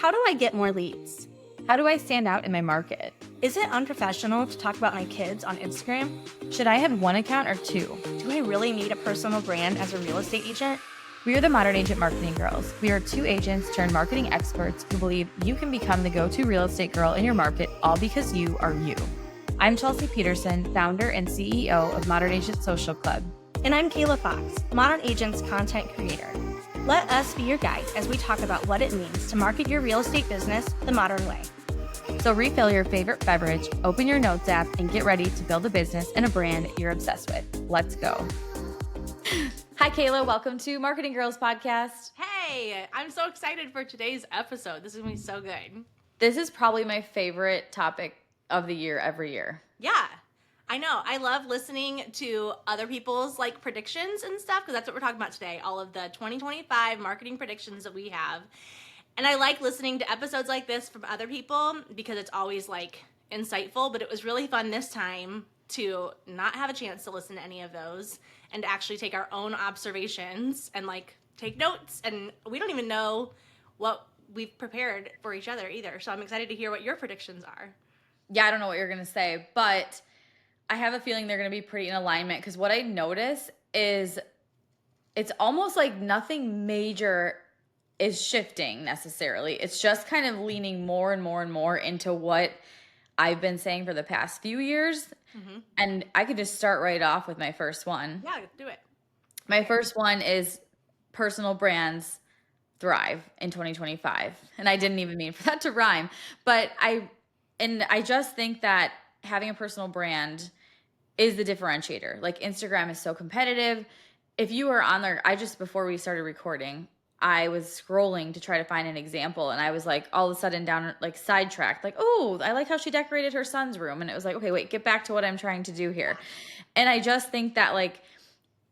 How do I get more leads? How do I stand out in my market? Is it unprofessional to talk about my kids on Instagram? Should I have one account or two? Do I really need a personal brand as a real estate agent? We are the Modern Agent Marketing Girls. We are two agents turned marketing experts who believe you can become the go-to real estate girl in your market, all because you are you. I'm Chelsea Petersen, founder and CEO of Modern Agent Social Club. And I'm Kayla Fox, Modern Agent's content creator. Let us be your guide as we talk about what it means to market your real estate business the modern way. So refill your favorite beverage, open your notes app, and get ready to build a business and a brand you're obsessed with. Let's go. Hi, Kayla. Welcome to Marketing Girls Podcast. Hey, I'm so excited for today's episode. This is going to be so good. This is probably my favorite topic of the year every year. Yeah, I know. I love listening to other people's predictions and stuff because that's what we're talking about today. All of the 2025 marketing predictions that we have. And I like listening to episodes like this from other people because it's always insightful, but it was really fun this time to not have a chance to listen to any of those and to actually take our own observations and take notes. And we don't even know what we've prepared for each other either. So I'm excited to hear what your predictions are. Yeah, I don't know what you're going to say, but I have a feeling they're going to be pretty in alignment because what I notice is it's almost like nothing major is shifting necessarily. It's just kind of leaning more and more and more into what I've been saying for the past few years. Mm-hmm. And I could just start right off with my first one. Yeah, do it. My first one is personal brands thrive in 2025. And I didn't even mean for that to rhyme, but I just think that having a personal brand is the differentiator. Instagram is so competitive. If you are on there, before we started recording, I was scrolling to try to find an example, and I was all of a sudden down sidetracked, oh, I like how she decorated her son's room, and it was okay, wait, get back to what I'm trying to do here. And I just think that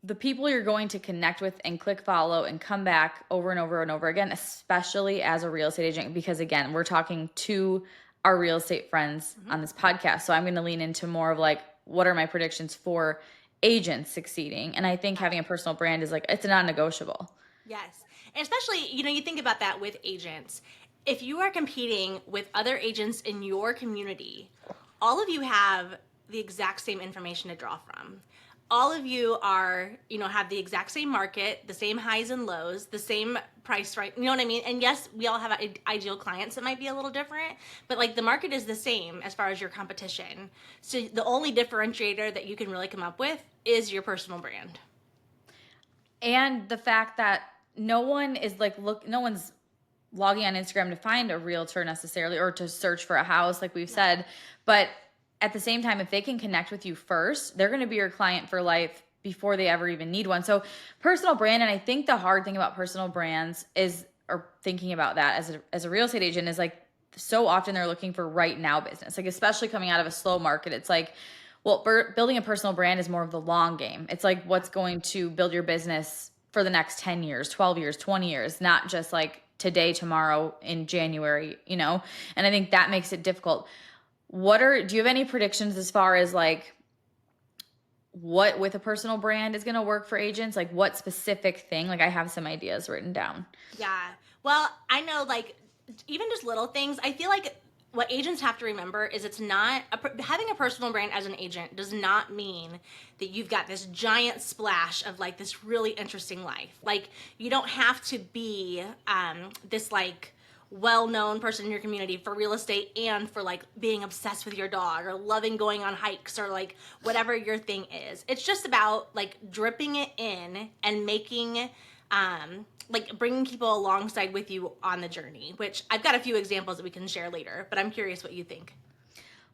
the people you're going to connect with and click follow and come back over and over and over again, especially as a real estate agent, because again, we're talking to our real estate friends on this podcast. So I'm going to lean into more of what are my predictions for agents succeeding? And I think having a personal brand is it's a non-negotiable. Yes. And especially, you think about that with agents. If you are competing with other agents in your community, all of you have the exact same information to draw from. All of you are, have the exact same market, the same highs and lows, the same price, right? You know what I mean? And yes, we all have ideal clients that might be a little different, but the market is the same as far as your competition. So the only differentiator that you can really come up with is your personal brand. And the fact that no one is no one's logging on Instagram to find a realtor necessarily or to search for a house, we've said, but at the same time, if they can connect with you first, they're going to be your client for life before they ever even need one. So personal brand, and I think the hard thing about personal brands or thinking about that as a real estate agent is so often they're looking for right now business, especially coming out of a slow market. It's well, building a personal brand is more of the long game. It's what's going to build your business for the next 10 years, 12 years, 20 years, not just today, tomorrow, in January, And I think that makes it difficult. Do you have any predictions as far as what with a personal brand is going to work for agents? What specific thing? I have some ideas written down. Yeah. Well, I know even just little things, I feel what agents have to remember is it's not having a personal brand as an agent does not mean that you've got this giant splash of this really interesting life. You don't have to be this well-known person in your community for real estate and for being obsessed with your dog or loving going on hikes or whatever your thing is. It's just about dripping it in and making bringing people alongside with you on the journey, which I've got a few examples that we can share later, but I'm curious what you think.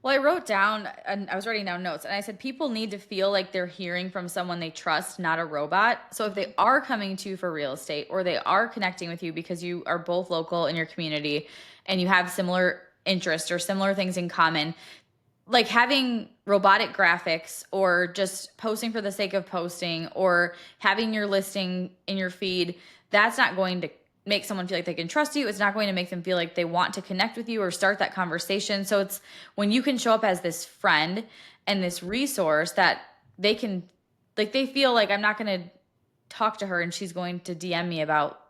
Well, I wrote down, and I was writing down notes, and I said people need to feel like they're hearing from someone they trust, not a robot. So if they are coming to you for real estate or they are connecting with you because you are both local in your community and you have similar interests or similar things in common, having robotic graphics or just posting for the sake of posting or having your listing in your feed, that's not going to make someone feel like they can trust you. It's not going to make them feel like they want to connect with you or start that conversation. So it's when you can show up as this friend and this resource that they can, they feel I'm not going to talk to her and she's going to DM me about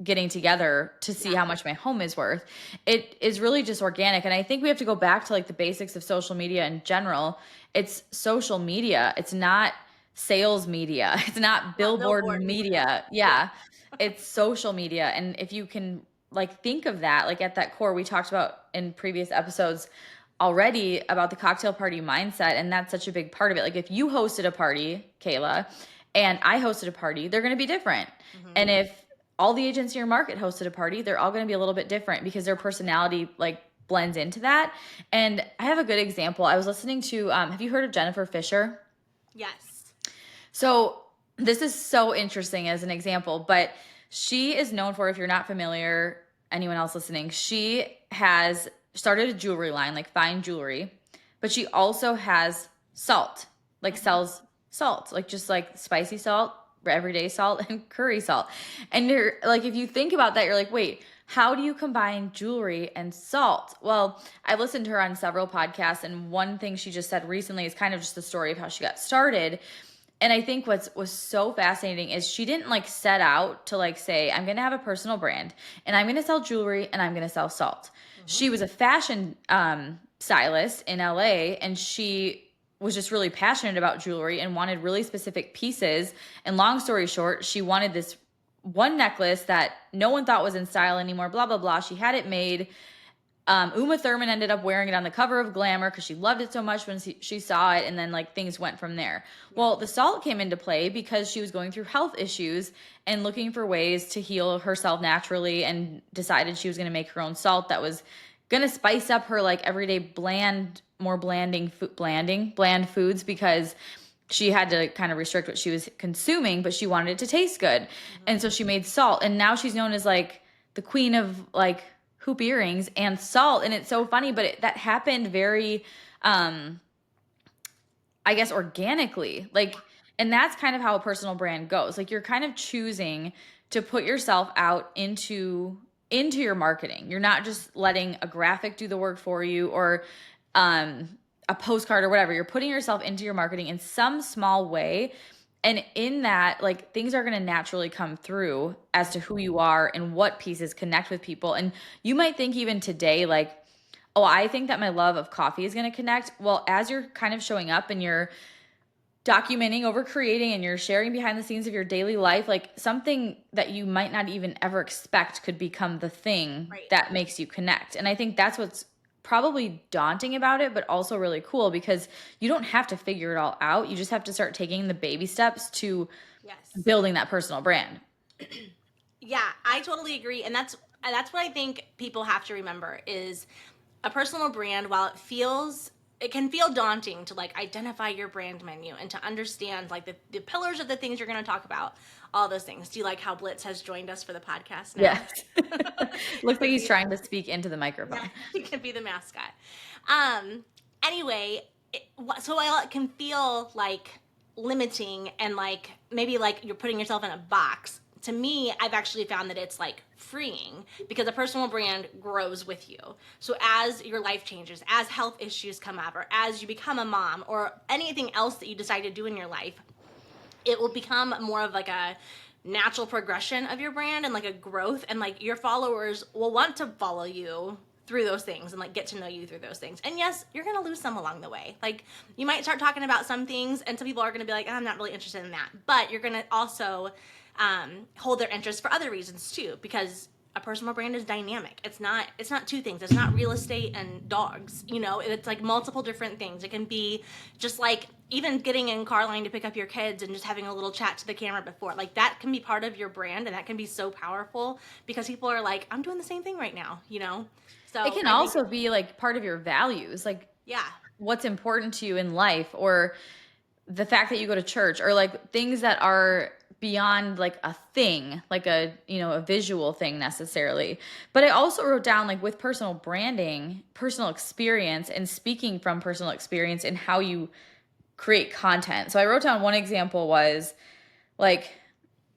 getting together to see how much my home is worth. It is really just organic. And I think we have to go back to like the basics of social media in general. It's social media. It's not sales media. It's not billboard media. Yeah. It's social media. And if you can like think of that, like at that core, we talked about in previous episodes already about the cocktail party mindset. And that's such a big part of it. Like if you hosted a party, Kayla, and I hosted a party, they're going to be different. And if all the agents in your market hosted a party, they're all going to be a little bit different because their personality like blends into that. And I have a good example. I was listening to, have you heard of Jennifer Fisher? Yes. So this is so interesting as an example, but she is known for, if you're not familiar, anyone else listening, she has started a jewelry line, like fine jewelry, but she also has salt, like sells salt, like just like spicy salt, everyday salt, and curry salt. And you're like, if you think about that, you're like, wait, how do you combine jewelry and salt? Well, I listened to her on several podcasts, and one thing she just said recently is kind of just the story of how she got started. And I think was so fascinating is she didn't like set out to like say, I'm going to have a personal brand and I'm going to sell jewelry and I'm going to sell salt. She was a fashion stylist in LA, and she was just really passionate about jewelry and wanted really specific pieces. And long story short, she wanted this one necklace that no one thought was in style anymore, blah, blah, blah. She had it made. Uma Thurman ended up wearing it on the cover of Glamour because she loved it so much when she saw it, and then like things went from there. Well, the salt came into play because she was going through health issues and looking for ways to heal herself naturally, and decided she was going to make her own salt that was going to spice up her like everyday bland foods, because she had to kind of restrict what she was consuming, but she wanted it to taste good. And so she made salt, and now she's known as like the queen of like hoop earrings and salt. And it's so funny, but that happened very, I guess, organically. Like, and that's kind of how a personal brand goes. Like you're kind of choosing to put yourself out into your marketing. You're not just letting a graphic do the work for you, or a postcard or whatever. You're putting yourself into your marketing in some small way. And in that, like things are going to naturally come through as to who you are and what pieces connect with people. And you might think even today, like, oh, I think that my love of coffee is going to connect. Well, as you're kind of showing up and you're documenting over creating and you're sharing behind the scenes of your daily life, like something that you might not even ever expect could become the thing that makes you connect. And I think that's what's probably daunting about it, but also really cool, because you don't have to figure it all out. You just have to start taking the baby steps to building that personal brand. Yeah, I totally agree. And that's what I think people have to remember is a personal brand, while it can feel daunting to like identify your brand menu and to understand like the pillars of the things you're going to talk about, all those things. Do you like how Blitz has joined us for the podcast now? Yes. Looks like he's trying to speak into the microphone. Yeah, he can be the mascot. Anyway, so while it can feel like limiting and like maybe like you're putting yourself in a box, to me, I've actually found that it's like freeing, because a personal brand grows with you. So as your life changes, as health issues come up, or as you become a mom, or anything else that you decide to do in your life, it will become more of like a natural progression of your brand and like a growth, and like your followers will want to follow you through those things and like get to know you through those things. And yes, you're going to lose some along the way. Like you might start talking about some things and some people are going to be like, I'm not really interested in that. But you're going to also hold their interest for other reasons too, because a personal brand is dynamic. It's not two things. It's not real estate and dogs, you know, it's like multiple different things. It can be just like even getting in car line to pick up your kids and just having a little chat to the camera before, like that can be part of your brand, and that can be so powerful because people are like, I'm doing the same thing right now, you know? So it can also be like part of your values, like what's important to you in life, or the fact that you go to church, or like things that are beyond like a thing, like a, you know, a visual thing necessarily. But I also wrote down, like with personal branding, personal experience, and speaking from personal experience in how you create content. So I wrote down one example was like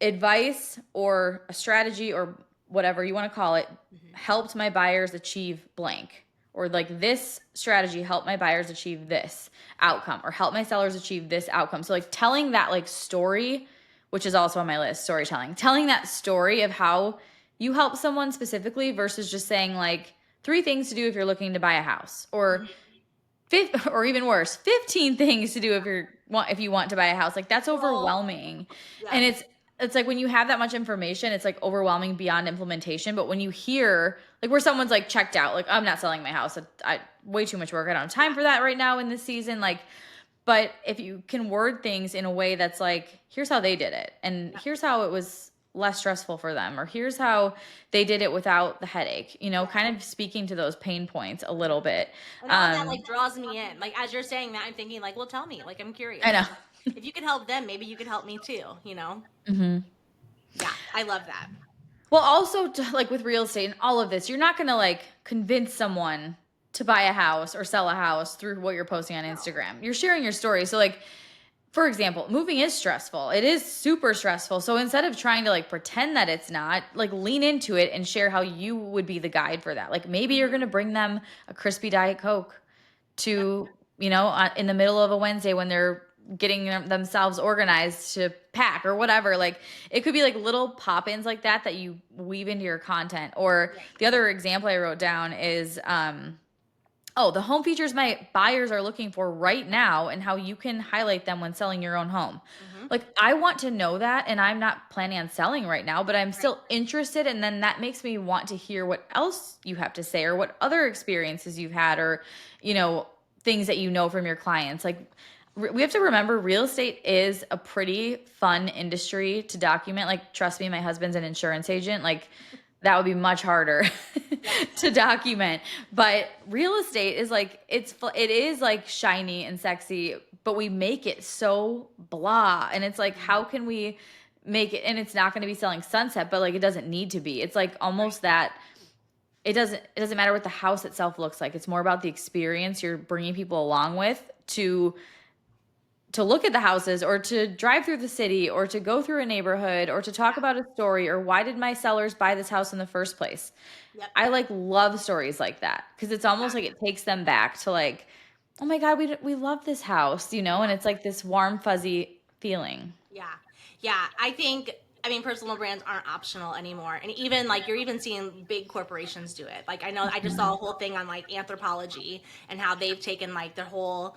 advice or a strategy or whatever you want to call it helped my buyers achieve blank, or like this strategy helped my buyers achieve this outcome, or help my sellers achieve this outcome. So like telling that like story, which is also on my list, storytelling, telling that story of how you help someone specifically versus just saying like 3 things to do if you're looking to buy a house, or or even worse, 15 things to do if you want to buy a house. Like that's overwhelming. Yeah. And it's like when you have that much information, it's like overwhelming beyond implementation. But when you hear like where someone's like checked out, like I'm not selling my house. I way too much work. I don't have time for that right now in this season. Like, but if you can word things in a way that's like, here's how they did it, and here's how it was less stressful for them, or here's how they did it without the headache, kind of speaking to those pain points a little bit. And all that like draws me in. Like as you're saying that, I'm thinking like, well, tell me. Like I'm curious. I know. If you could help them, maybe you could help me too. Mm-hmm. Yeah, I love that. Well, also like with real estate and all of this, you're not gonna like convince someone to buy a house or sell a house through what you're posting on Instagram. You're sharing your story. So like, for example, moving is stressful. It is super stressful. So instead of trying to like pretend that it's not, like lean into it and share how you would be the guide for that. Like maybe you're going to bring them a crispy Diet Coke to, in the middle of a Wednesday when they're getting themselves organized to pack or whatever. Like it could be like little pop-ins like that you weave into your content. Or the other example I wrote down is, the home features my buyers are looking for right now and how you can highlight them when selling your own home. Like I want to know that, and I'm not planning on selling right now, but I'm still interested. And then that makes me want to hear what else you have to say or what other experiences you've had or, things that from your clients. Like we have to remember real estate is a pretty fun industry to document. Like, trust me, my husband's an insurance agent. Like that would be much harder to document. But real estate is like, it is like shiny and sexy, but we make it so blah. And it's like, how can we make it? And it's not going to be selling sunset, but like, it doesn't need to be. It's like almost that it doesn't matter what the house itself looks like. It's more about the experience you're bringing people along with to look at the houses or to drive through the city or to go through a neighborhood or to talk about a story or why did my sellers buy this house in the first place? Yep. I like love stories like that because it's almost like it takes them back to like, oh my God, we love this house, and it's like this warm, fuzzy feeling. Yeah. Yeah. I mean, personal brands aren't optional anymore. And even like, you're even seeing big corporations do it. Like, I know I just saw a whole thing on like Anthropology and how they've taken like their whole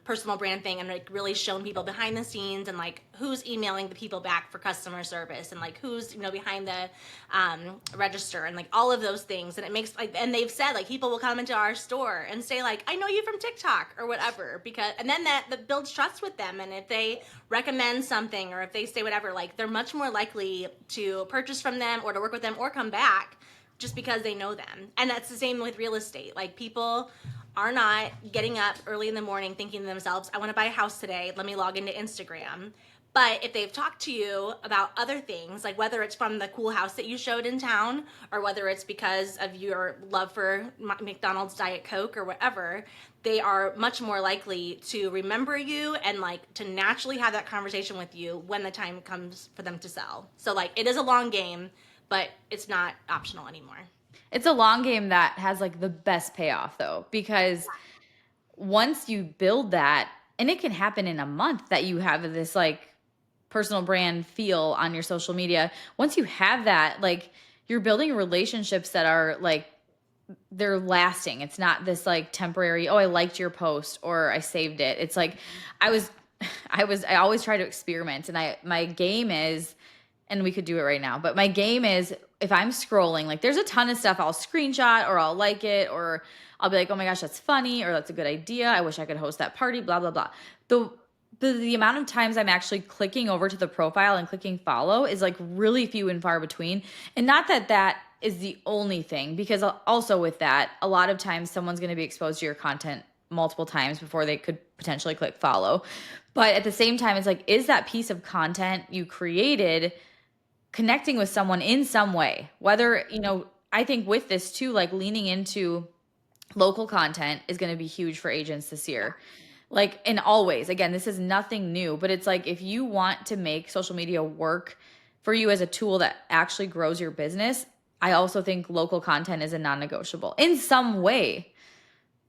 personal brand thing and like really shown people behind the scenes and like who's emailing the people back for customer service and like who's, behind the register and like all of those things. And it makes like, and they've said like people will come into our store and say like, I know you from TikTok or whatever, and then that builds trust with them. And if they recommend something or if they say whatever, like they're much more likely to purchase from them or to work with them or come back just because they know them. And that's the same with real estate. Like people are not getting up early in the morning thinking to themselves, I want to buy a house today. Let me log into Instagram. But if they've talked to you about other things, like whether it's from the cool house that you showed in town or whether it's because of your love for McDonald's Diet Coke or whatever, they are much more likely to remember you and like to naturally have that conversation with you when the time comes for them to sell. So like it is a long game, but it's not optional anymore. It's a long game that has like the best payoff though, because once you build that, and it can happen in a month that you have this like personal brand feel on your social media. Once you have that, like you're building relationships that are like, they're lasting. It's not this like temporary, oh, I liked your post or I saved it. It's like, I always try to experiment and my game is, and we could do it right now, but my game is if I'm scrolling, like there's a ton of stuff I'll screenshot or I'll like it, or I'll be like, oh my gosh, that's funny. Or that's a good idea. I wish I could host that party, blah, blah, blah. The amount of times I'm actually clicking over to the profile and clicking follow is like really few and far between. And not that that is the only thing, because also with that, a lot of times someone's going to be exposed to your content multiple times before they could potentially click follow. But at the same time, it's like, is that piece of content you created connecting with someone in some way? Whether, I think with this too, like leaning into local content is going to be huge for agents this year. Like, and always, again, this is nothing new, but it's like, if you want to make social media work for you as a tool that actually grows your business, I also think local content is a non-negotiable in some way.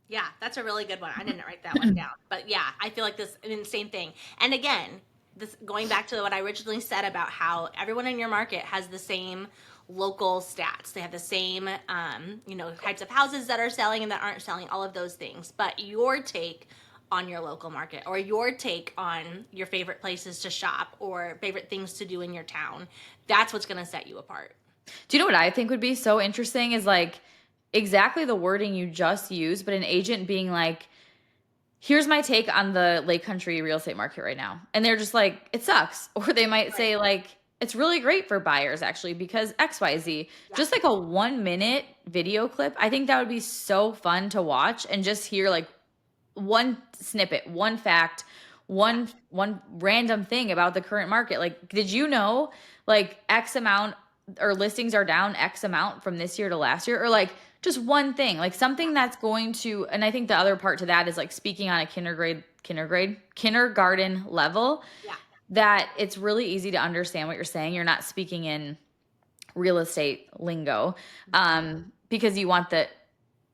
Yeah, that's a really good one. I didn't write that one down, but yeah, I feel like this, I mean, same thing. And again, this going back to what I originally said about how everyone in your market has the same local stats. They have the same, types of houses that are selling and that aren't selling, all of those things. But your take on your local market, or your take on your favorite places to shop or favorite things to do in your town, that's what's going to set you apart. Do you know what I think would be so interesting is like exactly the wording you just used, but an agent being like, here's my take on the Lake Country real estate market right now. And they're just like, it sucks. Or they might say like, it's really great for buyers actually because XYZ. Yeah. Just like a 1 minute video clip. I think that would be so fun to watch and just hear like one snippet, one fact, one random thing about the current market. Like, did you know like X amount or listings are down X amount from this year to last year? Or like just one thing, like something that's going to, and I think the other part to that is like speaking on a kindergarten level, that it's really easy to understand what you're saying. You're not speaking in real estate lingo, because you want the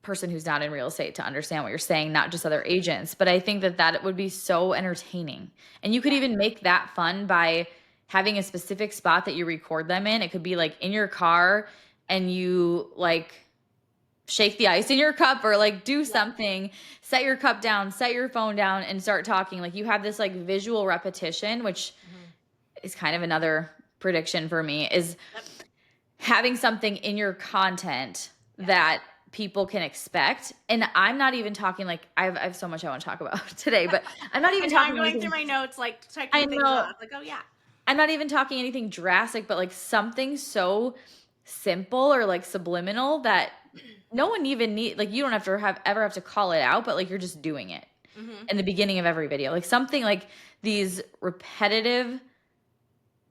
person who's not in real estate to understand what you're saying, not just other agents. But I think that would be so entertaining. And you could even make that fun by having a specific spot that you record them in. It could be like in your car and you like shake the ice in your cup or like do something, set your cup down, set your phone down and start talking. Like you have this like visual repetition, which is kind of another prediction for me, is having something in your content that people can expect. And I'm not even talking like I have so much I want to talk about today, but I'm not even talking. I'm going through my notes, like checking things off. Like, oh yeah. I'm not even talking anything drastic, but like something so simple or like subliminal that no one even need, like you don't have to ever have to call it out, but like you're just doing it in the beginning of every video. Like something like these repetitive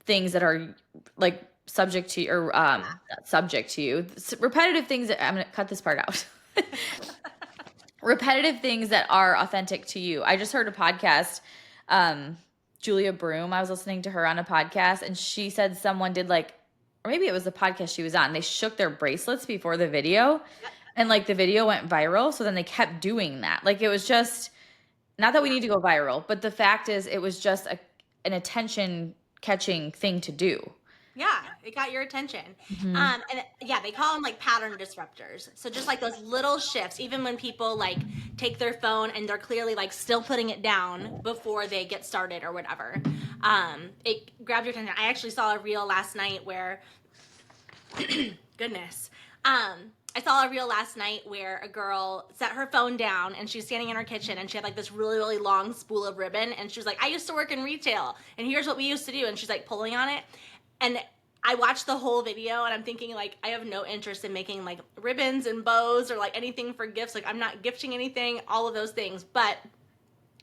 things that are like subject to or not subject to you. Repetitive things that I'm going to cut this part out. Repetitive things that are authentic to you. I just heard a podcast, Julia Broom. I was listening to her on a podcast and she said someone did like, or maybe it was the podcast she was on, they shook their bracelets before the video and like the video went viral. So then they kept doing that. Like it was just, not that we need to go viral, but the fact is it was just an attention catching thing to do. Yeah, it got your attention. And yeah, they call them like pattern disruptors. So just like those little shifts, even when people like take their phone and they're clearly like still putting it down before they get started or whatever, it grabbed your attention. I actually saw a reel last night where, goodness, I saw a reel last night where a girl set her phone down and she's standing in her kitchen and she had like this really, really long spool of ribbon and she was like, I used to work in retail and here's what we used to do. And she's like pulling on it. And I watched the whole video and I'm thinking like, I have no interest in making like ribbons and bows or like anything for gifts. Like I'm not gifting anything, all of those things, but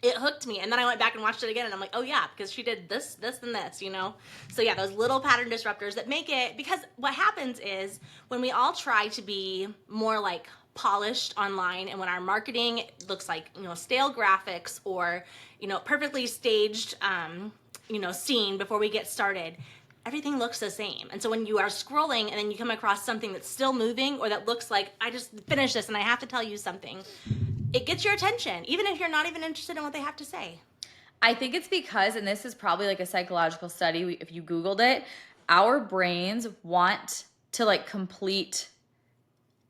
it hooked me. And then I went back and watched it again and I'm like, oh yeah, because she did this, this, and this, you know? So yeah, those little pattern disruptors that make it, because what happens is when we all try to be more like polished online and when our marketing looks like, you know, stale graphics or, you know, perfectly staged, scene before we get started, everything looks the same. And so when you are scrolling and then you come across something that's still moving or that looks like, I just finished this and I have to tell you something, it gets your attention, even if you're not even interested in what they have to say. I think it's because, and this is probably like a psychological study, if you Googled it, our brains want to like complete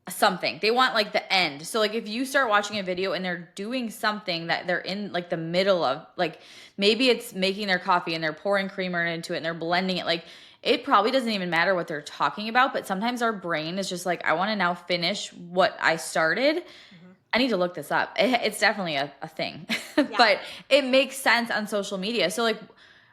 something. They want like the end. So like if you start watching a video and they're doing something that they're in like the middle of, like maybe it's making their coffee and they're pouring creamer into it and they're blending it, like it probably doesn't even matter what they're talking about, but sometimes our brain is just like, I want to now finish what I started. I need to look this up. It's definitely a thing, but it makes sense on social media. So like,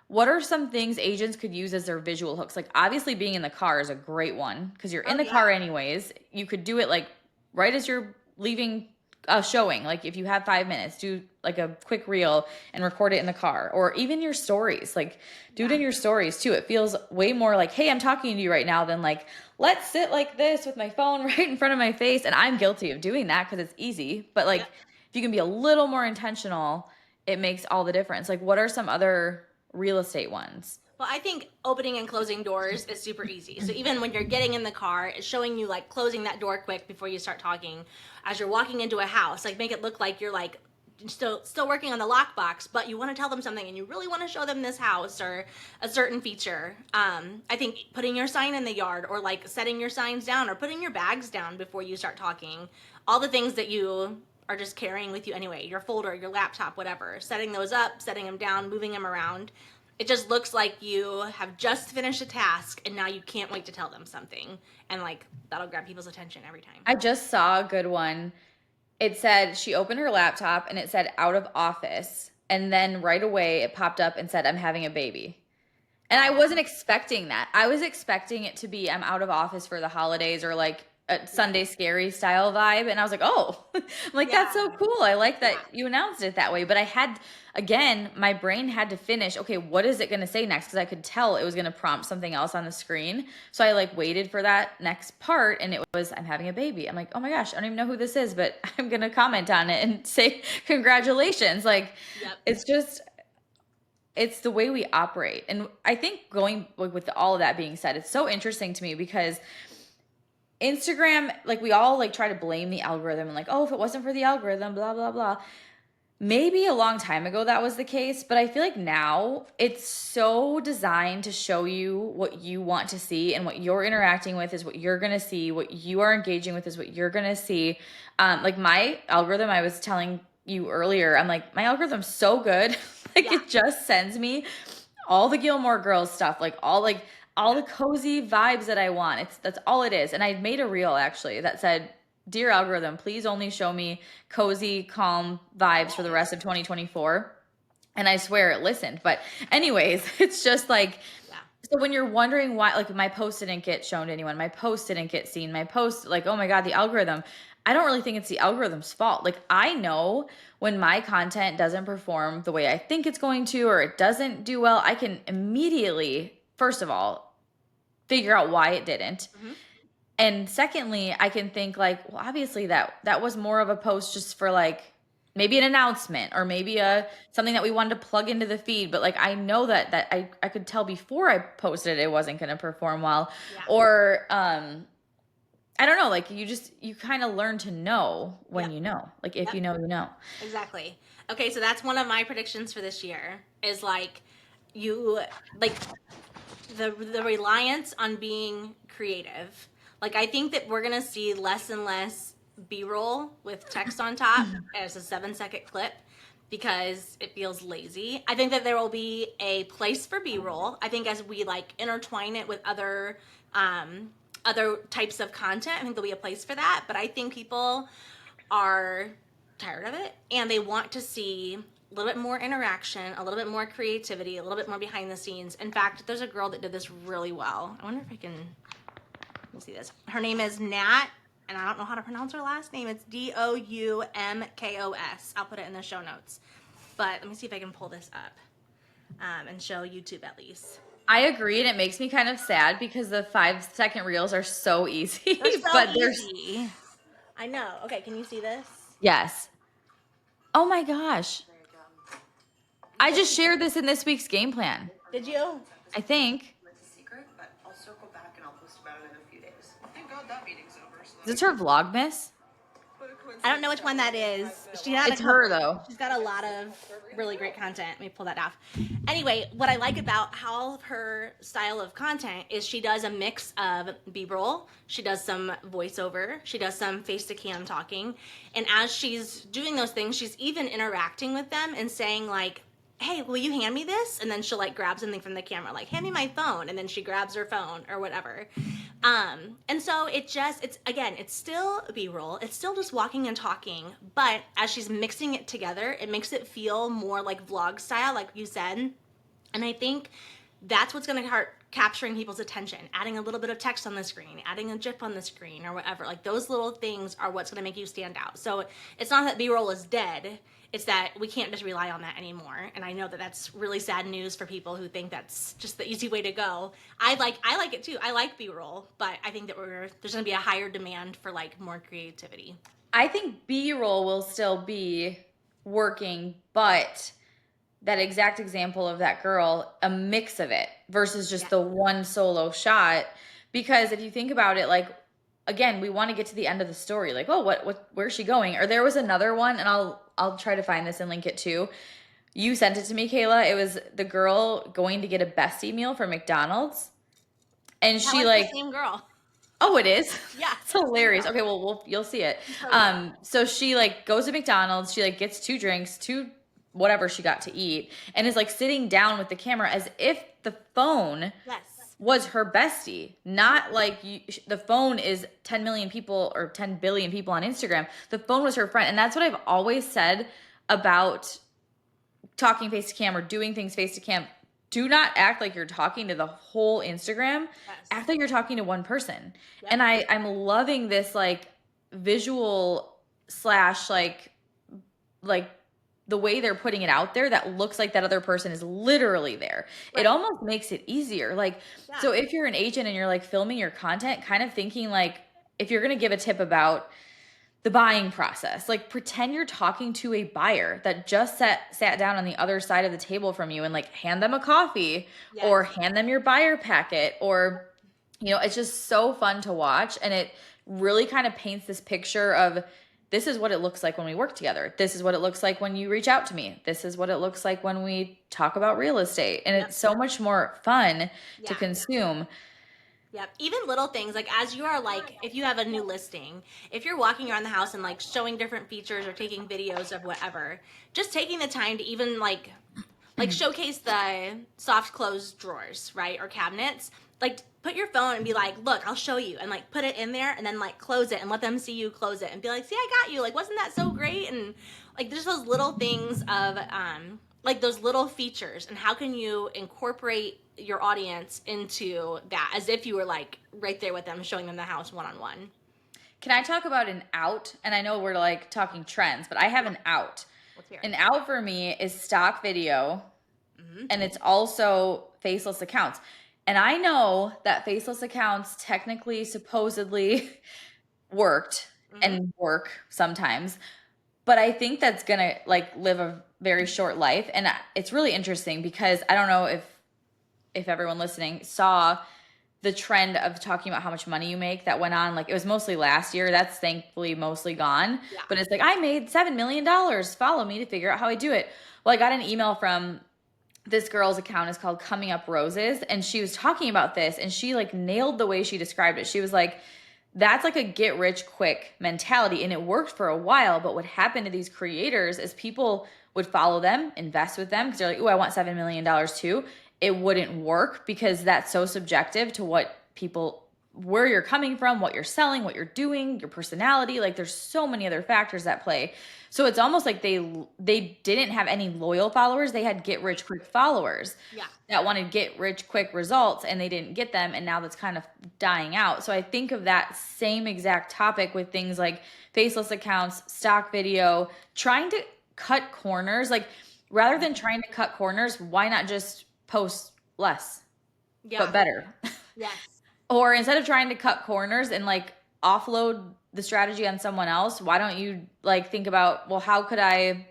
what are some things agents could use as their visual hooks? Like obviously being in the car is a great one because you're in the car anyways. You could do it like right as you're leaving a showing. Like if you have 5 minutes, do like a quick reel and record it in the car, or even your stories, like do it in your stories too. It feels way more like, hey, I'm talking to you right now than like, let's sit like this with my phone right in front of my face. And I'm guilty of doing that because it's easy. But like if you can be a little more intentional, it makes all the difference. Like what are some other real estate ones? Well, I think opening and closing doors is super easy. So even when you're getting in the car, it's showing you like closing that door quick before you start talking. As you're walking into a house, like make it look like you're like still working on the lockbox, but you want to tell them something and you really want to show them this house or a certain feature. I think putting your sign in the yard, or like setting your signs down, or putting your bags down before you start talking, all the things that you are just carrying with you anyway, your folder, your laptop, whatever, setting those up, setting them down, moving them around. It just looks like you have just finished a task and now you can't wait to tell them something. And like, that'll grab people's attention every time. I just saw a good one. It said she opened her laptop and it said out of office. And then right away it popped up and said, I'm having a baby. And I wasn't expecting that. I was expecting it to be, I'm out of office for the holidays, or like a Sunday Scary style vibe. And I was like, oh, I'm like, that's so cool. I like that you announced it that way. But I had, again, my brain had to finish, okay, what is it going to say next? Because I could tell it was going to prompt something else on the screen. So I like waited for that next part, and it was, I'm having a baby. I'm like, oh my gosh, I don't even know who this is, but I'm going to comment on it and say congratulations. Like, it's just, it's the way we operate. And I think going with all of that being said, it's so interesting to me because Instagram, like we all like try to blame the algorithm and like, oh, if it wasn't for the algorithm, blah, blah, blah. Maybe a long time ago that was the case, but I feel like now it's so designed to show you what you want to see, and what you're interacting with is what you're going to see. What you are engaging with is what you're going to see. Like my algorithm, I was telling you earlier, I'm like, my algorithm's so good. It just sends me all the Gilmore Girls stuff, like all the cozy vibes that I want. That's all it is. And I made a reel actually that said, dear algorithm, please only show me cozy, calm vibes for the rest of 2024. And I swear it listened. But anyways, it's just like, so when you're wondering why, like my post didn't get shown to anyone, my post didn't get seen, my post, like, oh my God, the algorithm, I don't really think it's the algorithm's fault. Like I know when my content doesn't perform the way I think it's going to, or it doesn't do well, I can immediately, first of all, figure out why it didn't. Mm-hmm. And secondly, I can think like, well, obviously that was more of a post just for like maybe an announcement, or maybe something that we wanted to plug into the feed. But like, I know that I could tell before I posted it wasn't going to perform well. Or, I don't know, like you kind of learn to know when you know, like if you know, you know. Exactly. Okay. So that's one of my predictions for this year is like the reliance on being creative. Like I think that we're going to see less and less B-roll with text on top as a 7-second clip because it feels lazy. I think that there will be a place for B-roll. I think as we like intertwine it with other types of content, I think there'll be a place for that. But I think people are tired of it and they want to see a little bit more interaction, a little bit more creativity, a little bit more behind the scenes. In fact, there's a girl that did this really well. I wonder if I can, let me see this. Her name is Nat, and I don't know how to pronounce her last name. It's Doumkos. I'll put it in the show notes. But let me see if I can pull this up and show YouTube at least. I agree, and it makes me kind of sad because the 5-second reels are so easy. They're so but easy. I know. Okay, can you see this? Yes. Oh my gosh. I just shared this in this week's game plan. Did you? I think. It's a secret, but I'll circle back and I'll post about it in a few days. Thank God that meeting's over. So Is this her Vlogmas? I don't know which one that is. It's her though. She's got a lot of really great content. Let me pull that off. Anyway, what I like about how her style of content is she does a mix of B-roll, she does some voiceover, she does some face-to-cam talking, and as she's doing those things, she's even interacting with them and saying like, hey, will you hand me this? And then she'll like grab something from the camera, like hand me my phone. And then she grabs her phone or whatever. And so it's still B-roll. It's still just walking and talking. But as she's mixing it together, it makes it feel more like vlog style, like you said. And I think that's what's going to start capturing people's attention, adding a little bit of text on the screen, adding a GIF on the screen or whatever. Like those little things are what's going to make you stand out. So it's not that B-roll is dead. It's that we can't just rely on that anymore. And I know that that's really sad news for people who think that's just the easy way to go. I like it too. I like B-roll, but I think that there's going to be a higher demand for like more creativity. I think B-roll will still be working, but that exact example of that girl, a mix of it versus just the one solo shot. Because if you think about it, like again, we want to get to the end of the story. Like, oh, where's she going? Or there was another one, and I'll try to find this and link it too. You sent it to me, Kayla. It was the girl going to get a bestie meal from McDonald's. And That she was like, the same girl. oh, it is? Yeah. It's hilarious. Okay, well, you'll see it. So she like goes to McDonald's, she like gets 2 drinks, 2 whatever she got to eat, and is like sitting down with the camera as if the phone Yes. was her bestie. Not like the phone is 10 million people or 10 billion people on Instagram. The phone was her friend. And that's what I've always said about talking face to cam or doing things face to cam. Do not act like you're talking to the whole Instagram. Yes. Act like you're talking to one person. Yep. And I'm loving this like visual slash like the way they're putting it out there that looks like that other person is literally there. Right. It almost makes it easier. Like, Yeah. so if you're an agent and you're like filming your content, kind of thinking like, if you're going to give a tip about the buying process, like pretend you're talking to a buyer that just sat down on the other side of the table from you and like hand them a coffee Yes. or hand them your buyer packet, or, you know, it's just so fun to watch. And it really kind of paints this picture of, this is what it looks like when we work together. This is what it looks like when you reach out to me. This is what it looks like when we talk about real estate. And it's so much more fun to Yeah. consume. Yep. Even little things like as you are like, if you have a new listing, if you're walking around the house and like showing different features or taking videos of whatever, just taking the time to even like showcase the soft close drawers, right? Or cabinets. Like put your phone and be like, look, I'll show you, and like put it in there and then like close it and let them see you close it and be like, see, I got you. Like, wasn't that so great? And like there's those little things of like those little features, and how can you incorporate your audience into that as if you were like right there with them, showing them the house one-on-one. Can I talk about an out? And I know we're like talking trends, but I have an out. Let's hear it. An out for me is stock video, and it's also faceless accounts. And I know that faceless accounts technically, supposedly worked and work sometimes, but I think that's gonna like live a very short life. And it's really interesting because I don't know if everyone listening saw the trend of talking about how much money you make that went on. Like it was mostly last year. That's thankfully mostly gone. Yeah. But it's like, I made $7 million. Follow me to figure out how I do it. Well, I got an email from this girl's account, is called Coming Up Roses. And she was talking about this, and she like nailed the way she described it. She was like, that's like a get rich quick mentality. And it worked for a while. But what happened to these creators is people would follow them, invest with them, because they're like, oh, I want $7 million too. It wouldn't work because that's so subjective to what people, where you're coming from, what you're selling, what you're doing, your personality. Like there's so many other factors that play. So it's almost like they didn't have any loyal followers. They had get rich quick followers that wanted get rich quick results, and they didn't get them. And now that's kind of dying out. So I think of that same exact topic with things like faceless accounts, stock video, trying to cut corners. Like rather than trying to cut corners, why not just post less, but better? Yes. Or instead of trying to cut corners and like offload the strategy on someone else, why don't you like think about, well, how could I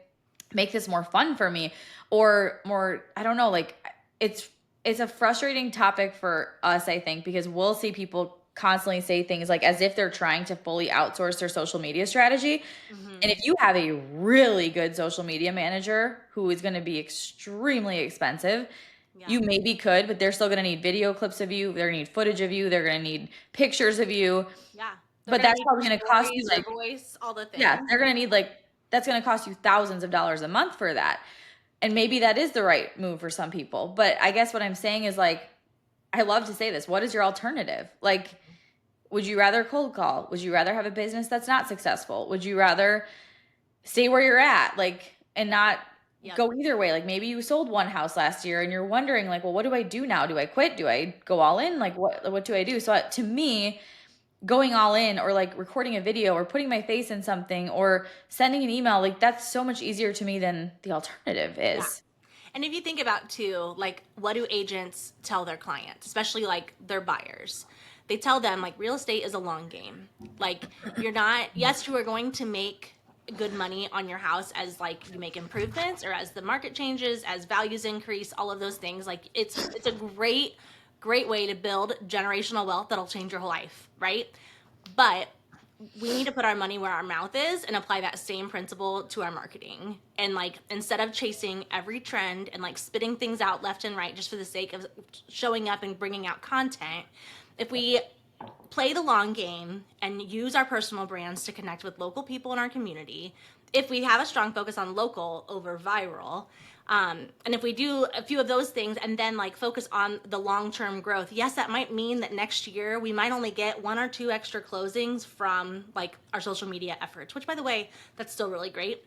make this more fun for me? Or more, I don't know, like it's a frustrating topic for us, I think, because we'll see people constantly say things like as if they're trying to fully outsource their social media strategy. And if you have a really good social media manager who is going to be extremely expensive, you maybe could, but they're still going to need video clips of you. They're going to need footage of you. They're going to need pictures of you. Yeah. But that's probably going to cost you like, voice, all the things. yeah, they're going to need like, that's going to cost you thousands of dollars a month for that. And maybe that is the right move for some people. But I guess what I'm saying is like, I love to say this. What is your alternative? Like, would you rather cold call? Would you rather have a business that's not successful? Would you rather stay where you're at? Like, and not go either way? Like maybe you sold one house last year and you're wondering like, well, what do I do now? Do I quit? Do I go all in? Like what do I do? So to me, going all in, or like recording a video, or putting my face in something, or sending an email, like that's so much easier to me than the alternative is. Yeah. And if you think about too, like what do agents tell their clients, especially like their buyers? They tell them like real estate is a long game. Like you're not, yes, you are going to make good money on your house as like you make improvements, or as the market changes, as values increase, all of those things. Like it's a great way to build generational wealth that'll change your whole life, right? But we need to put our money where our mouth is and apply that same principle to our marketing. And like, instead of chasing every trend and like spitting things out left and right just for the sake of showing up and bringing out content, if we play the long game and use our personal brands to connect with local people in our community, if we have a strong focus on local over viral, and if we do a few of those things and then like focus on the long-term growth, yes, that might mean that next year we might only get 1 or 2 extra closings from like our social media efforts, which by the way, that's still really great.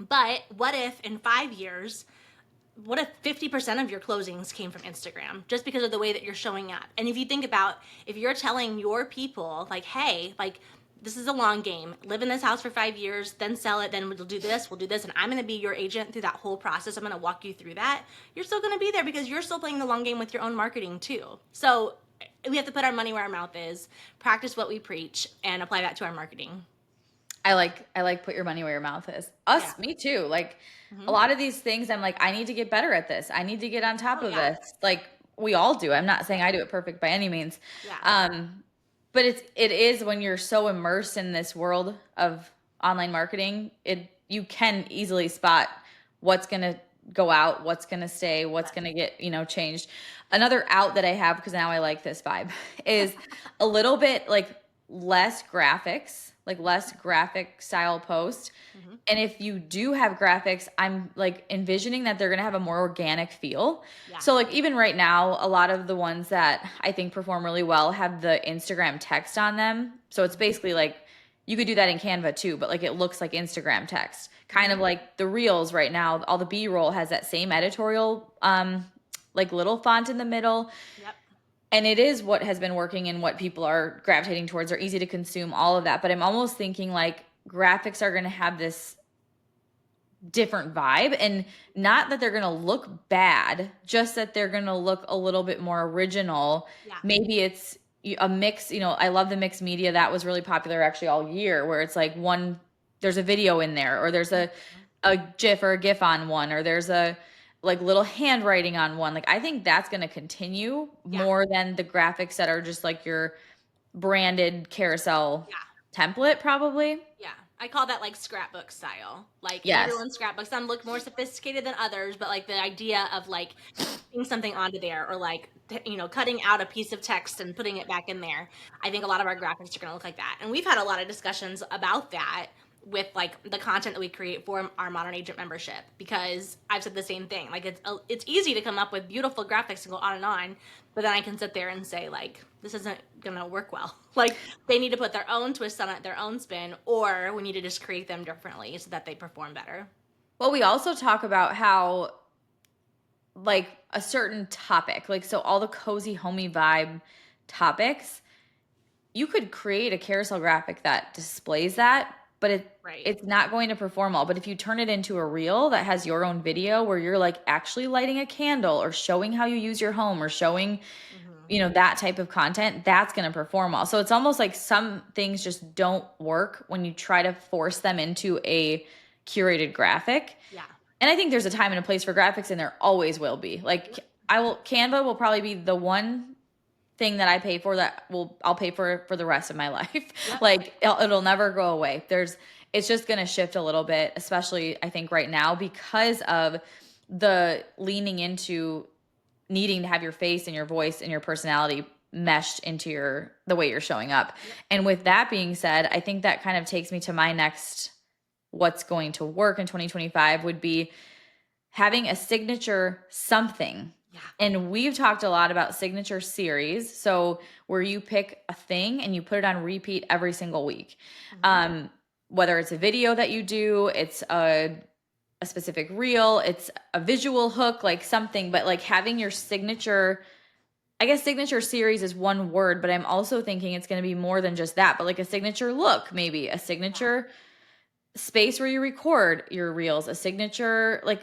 But what if in 5 years, what if 50% of your closings came from Instagram just because of the way that you're showing up? And if you think about, if you're telling your people like, hey, like, this is a long game, live in this house for 5 years, then sell it, then we'll do this, and I'm going to be your agent through that whole process. I'm going to walk you through that. You're still going to be there because you're still playing the long game with your own marketing too. So we have to put our money where our mouth is, practice what we preach, and apply that to our marketing. I like put your money where your mouth is. Me too. Like a lot of these things, I'm like, I need to get better at this. I need to get on top of this. Like we all do. I'm not saying I do it perfect by any means. Yeah. But it is when you're so immersed in this world of online marketing, you can easily spot what's going to go out, what's going to stay, what's going to get, changed. Another out that I have, because now I like this vibe, is a little bit like less graphics, like less graphic style post. And if you do have graphics, I'm like envisioning that they're going to have a more organic feel. Yeah. So like even right now, a lot of the ones that I think perform really well have the Instagram text on them. So it's basically like, you could do that in Canva too, but like it looks like Instagram text, kind of like the reels right now. All the B-roll has that same editorial, like little font in the middle. Yep. And it is what has been working and what people are gravitating towards. They're easy to consume, all of that. But I'm almost thinking like graphics are going to have this different vibe, and not that they're going to look bad, just that they're going to look a little bit more original. Yeah. Maybe it's a mix, I love the mixed media. That was really popular actually all year, where it's like there's a video in there, or there's a GIF or a GIF on one, or there's a like little handwriting on one. Like I think that's going to continue more than the graphics that are just like your branded carousel template probably. Yeah. I call that like scrapbook style. Like everyone's scrapbooks. Some look more sophisticated than others, but like the idea of like putting something onto there, or like, cutting out a piece of text and putting it back in there. I think a lot of our graphics are going to look like that. And we've had a lot of discussions about that with like the content that we create for our Modern Agent membership, because I've said the same thing. Like it's easy to come up with beautiful graphics and go on, but then I can sit there and say like, this isn't gonna work well. Like they need to put their own twist on it, their own spin, or we need to just create them differently so that they perform better. Well, we also talk about how like a certain topic, like so all the cozy homey vibe topics, you could create a carousel graphic that displays that, but it's not going to perform well. But if you turn it into a reel that has your own video where you're like actually lighting a candle or showing how you use your home or showing, that type of content, that's going to perform well. So it's almost like some things just don't work when you try to force them into a curated graphic. Yeah. And I think there's a time and a place for graphics, and there always will be. Like Canva will probably be the one thing that I pay for I'll pay for the rest of my life. Yep. Like it'll never go away. It's just going to shift a little bit, especially I think right now, because of the leaning into needing to have your face and your voice and your personality meshed into the way you're showing up. Yep. And with that being said, I think that kind of takes me to my next, what's going to work in 2025 would be having a signature something. Yeah. And we've talked a lot about signature series. So where you pick a thing and you put it on repeat every single week. Mm-hmm. Whether it's a video that you do, it's a specific reel, it's a visual hook, like something, but like having your signature, I guess signature series is one word, but I'm also thinking it's going to be more than just that, but like a signature look, maybe a signature space where you record your reels, a signature, like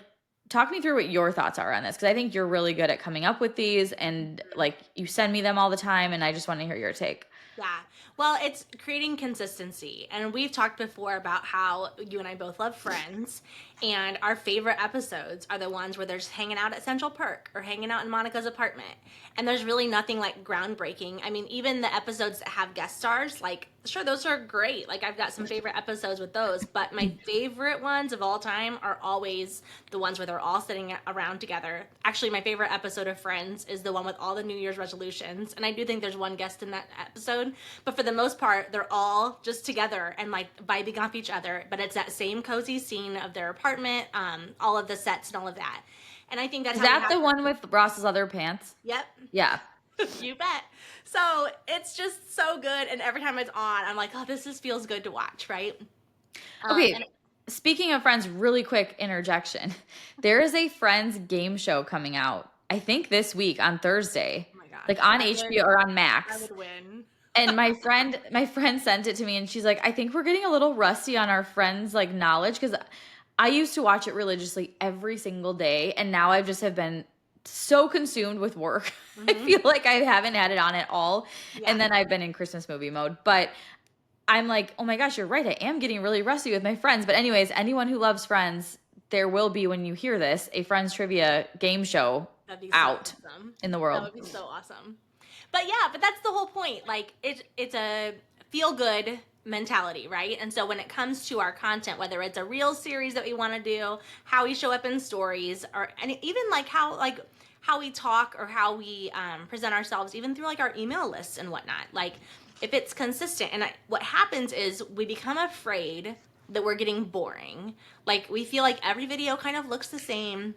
talk me through what your thoughts are on this. Cause I think you're really good at coming up with these, and like you send me them all the time, and I just want to hear your take. Yeah. Well, it's creating consistency. And we've talked before about how you and I both love Friends. And our favorite episodes are the ones where they're just hanging out at Central Perk or hanging out in Monica's apartment. And there's really nothing like groundbreaking. I mean, even the episodes that have guest stars, like, sure, those are great. Like, I've got some favorite episodes with those. But my favorite ones of all time are always the ones where they're all sitting around together. Actually, my favorite episode of Friends is the one with all the New Year's resolutions. And I do think there's one guest in that episode. But for the most part, they're all just together and like vibing off each other. But it's that same cozy scene of their apartment, all of the sets and all of that. And I think that's Is that the one with Ross's other pants? Yep. Yeah. You bet. So it's just so good. And every time it's on, I'm like, oh, this just feels good to watch, right? Okay. And Speaking of Friends, really quick interjection. There is a Friends game show coming out, I think this week on Thursday. oh my gosh. Like on I HBO or on I Max. would win. And my friend sent it to me and she's like, I think we're getting a little rusty on our Friends like knowledge because I used to watch it religiously every single day and now I just have been so consumed with work. I feel like I haven't had it on at all. Yeah. And then I've been in Christmas movie mode. But I'm like, oh my gosh, you're right. I am getting really rusty with my Friends. But anyways, anyone who loves Friends, there will be, when you hear this, a Friends trivia game show That'd be so out awesome. in the That world. would be so awesome. But yeah, but that's the whole point. Like it's a feel good mentality, right? And so when it comes to our content, whether it's a real series that we want to do, how we show up in stories, or and even like how we talk or how we present ourselves, even through like our email lists and whatnot. Like if it's consistent, and what happens is we become afraid that we're getting boring. Like we feel like every video kind of looks the same.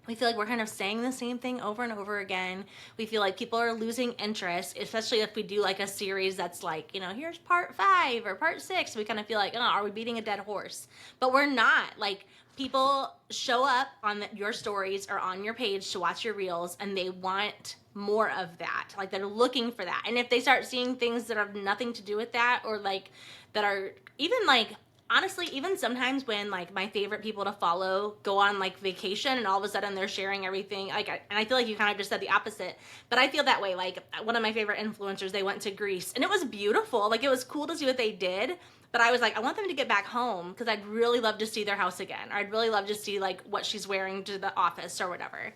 We feel like we're kind of saying the same thing over and over again. We feel like people are losing interest, especially if we do like a series that's like, here's part 5 or part 6. We kind of feel like, oh, are we beating a dead horse? But we're not. Like, people show up on your stories or on your page to watch your reels and they want more of that. Like, they're looking for that. And if they start seeing things that have nothing to do with that, or like that are even like, honestly, even sometimes when like my favorite people to follow go on like vacation and all of a sudden they're sharing everything, like, and I feel like you kind of just said the opposite, but I feel that way. Like one of my favorite influencers, they went to Greece and it was beautiful. Like it was cool to see what they did, but I was like, I want them to get back home because I'd really love to see their house again, or I'd really love to see like what she's wearing to the office or whatever.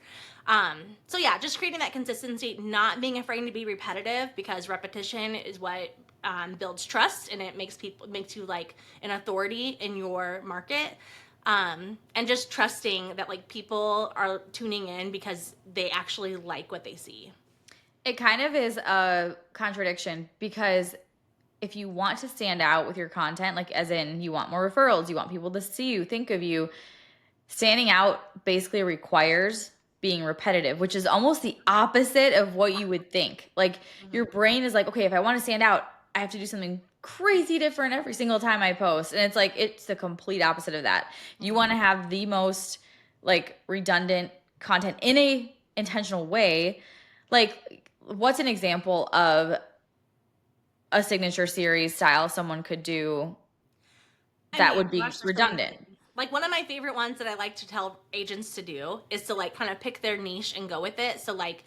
So yeah, just creating that consistency, not being afraid to be repetitive, because repetition is what builds trust, and it makes you like an authority in your market. And just trusting that like people are tuning in because they actually like what they see. It kind of is a contradiction because if you want to stand out with your content, like as in you want more referrals, you want people to see you, think of you, standing out basically requires being repetitive, which is almost the opposite of what you would think. Like your brain is like, okay, if I want to stand out, I have to do something crazy different every single time I post. And it's like, it's the complete opposite of that. You want to have the most like redundant content in a intentional way. Like what's an example of a signature series style someone could do that would be redundant? Like one of my favorite ones that I like to tell agents to do is to like kind of pick their niche and go with it. So like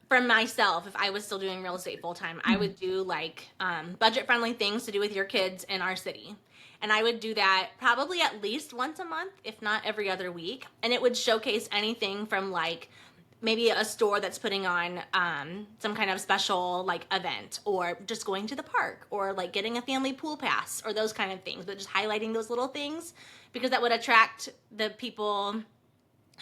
for myself, if I was still doing real estate full time, I would do like budget friendly things to do with your kids in our city. And I would do that probably at least once a month, if not every other week. And it would showcase anything from like maybe a store that's putting on some kind of special like event, or just going to the park, or like getting a family pool pass, or those kind of things, but just highlighting those little things, because that would attract the people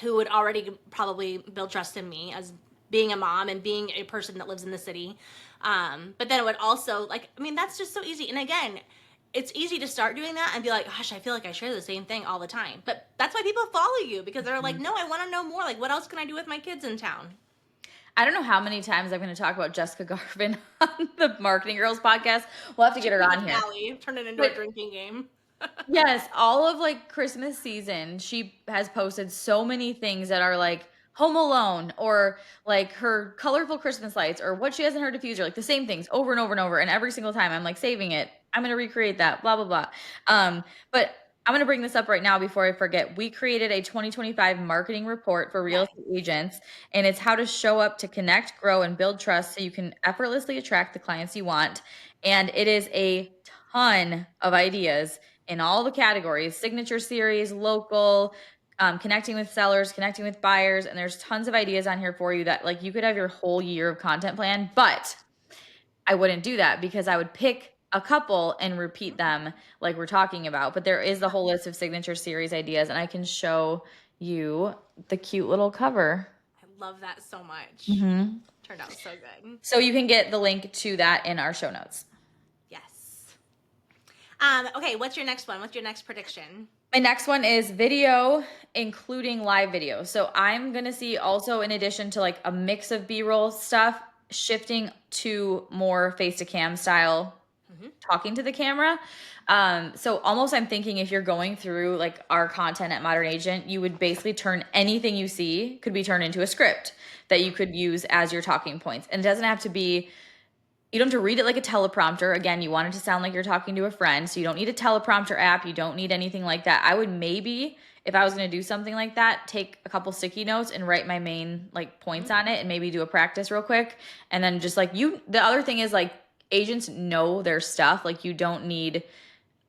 who would already probably build trust in me as being a mom and being a person that lives in the city. But then it would also like, I mean, that's just so easy. And again, it's easy to start doing that and be like, gosh, I feel like I share the same thing all the time. But that's why people follow you, because they're like, no, I want to know more. Like, what else can I do with my kids in town? I don't know how many times I'm going to talk about Jessica Garvin on the Marketing Girls podcast. We'll have to get her on here. Turn it into a drinking game. Yes, all of like Christmas season, she has posted so many things that are like Home Alone, or like her colorful Christmas lights, or what she has in her diffuser, like the same things over and over and over. And every single time I'm like saving it. I'm going to recreate that, blah, blah, blah. But I'm going to bring this up right now before I forget. We created a 2025 marketing report for real estate agents, and it's how to show up to connect, grow, and build trust so you can effortlessly attract the clients you want. And it is a ton of ideas in all the categories: signature series, local, connecting with sellers, connecting with buyers. And there's tons of ideas on here for you that like you could have your whole year of content plan, but I wouldn't do that because I would pick a couple and repeat them like we're talking about. But there is the whole list of signature series ideas, and I can show you the cute little cover. I love that so much. Mm-hmm. Turned out so good. So you can get the link to that in our show notes. Yes. Okay, what's your next one? What's your next prediction? My next one is video, including live video. So I'm going to see also, in addition to like a mix of B-roll stuff, shifting to more face-to-cam style, talking to the camera. So almost I'm thinking if you're going through like our content at Modern Agent, you would basically turn anything you see could be turned into a script that you could use as your talking points. And it doesn't have to be, you don't have to read it like a teleprompter. Again, you want it to sound like you're talking to a friend. So you don't need a teleprompter app. You don't need anything like that. I would maybe, if I was going to do something like that, take a couple sticky notes and write my main like points on it and maybe do a practice real quick. And then just like the other thing is like agents know their stuff. Like you don't need